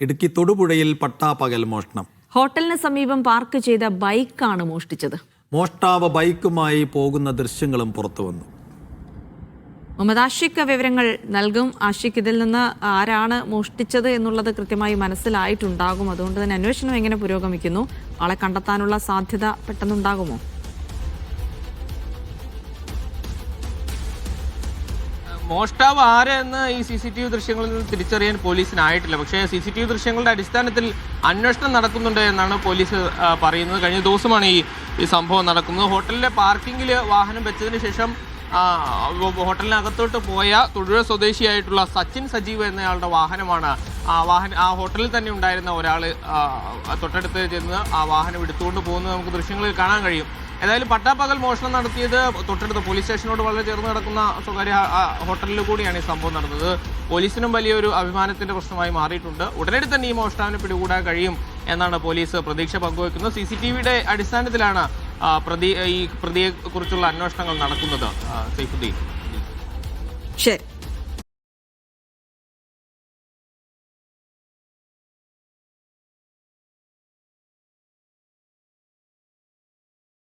ഇടുക്കി തൊടുപുഴയിൽ പട്ടാപ്പകൽ മോഷണം. ഹോട്ടലിന് സമീപം പാർക്ക് ചെയ്ത ബൈക്കാണ് മോഷ്ടിച്ചത്. മോഷ്ടാവ് ബൈക്കുമായി പോകുന്ന ദൃശ്യങ്ങളും പുറത്തു വന്നു. മുഹമ്മദ് ആഷിഖ് വിവരങ്ങൾ നൽകും. ആഷിഖ്, ഇതിൽ നിന്ന് ആരാണ് മോഷ്ടിച്ചത് എന്നുള്ളത് കൃത്യമായി മനസ്സിലായിട്ടുണ്ടാകും. അതുകൊണ്ട് തന്നെ അന്വേഷണം എങ്ങനെ പുരോഗമിക്കുന്നു? ആളെ കണ്ടെത്താനുള്ള സാധ്യത പെട്ടെന്നുണ്ടാകുമോ? മോഷ്ടാവ് ആരെന്ന് ഈ CCTV ദൃശ്യങ്ങളിൽ നിന്ന് തിരിച്ചറിയാൻ പോലീസിനായിട്ടില്ല. പക്ഷേ CCTV ദൃശ്യങ്ങളുടെ അടിസ്ഥാനത്തിൽ അന്വേഷണം നടക്കുന്നുണ്ട് എന്നാണ് പോലീസ് പറയുന്നത്. കഴിഞ്ഞ ദിവസമാണ് ഈ സംഭവം നടക്കുന്നത്. ഹോട്ടലിലെ പാർക്കിങ്ങിൽ വാഹനം വെച്ചതിന് ശേഷം ഹോട്ടലിനകത്തോട്ട് പോയ തൊടുപുഴ സ്വദേശിയായിട്ടുള്ള സച്ചിൻ സജീവ് എന്നയാളുടെ വാഹനമാണ് ആ ഹോട്ടലിൽ തന്നെ ഉണ്ടായിരുന്ന ഒരാൾ തൊട്ടടുത്ത് ചെന്ന് ആ വാഹനം എടുത്തുകൊണ്ട് പോകുന്നത് നമുക്ക് ദൃശ്യങ്ങളിൽ കാണാൻ കഴിയും. ഏതായാലും പട്ടാപ്പകൽ മോഷണം നടത്തിയത് തൊട്ടടുത്ത പോലീസ് സ്റ്റേഷനോട് വളരെ ചേർന്ന് കിടക്കുന്ന സ്വകാര്യ ഹോട്ടലിൽ കൂടിയാണ് ഈ സംഭവം നടന്നത്. പോലീസിനും വലിയൊരു അഭിമാനത്തിന്റെ പ്രശ്നമായി മാറിയിട്ടുണ്ട്. ഉടനടി തന്നെ ഈ മോഷ്ടാവിനെ പിടികൂടാൻ കഴിയും എന്നാണ് പോലീസ് പ്രതീക്ഷ പങ്കുവയ്ക്കുന്നത്. CCTVയുടെ അടിസ്ഥാനത്തിലാണ് ഈ പ്രതിയെ കുറിച്ചുള്ള അന്വേഷണങ്ങൾ നടക്കുന്നത്. സൈഫുദ്ദീൻ. ശരി.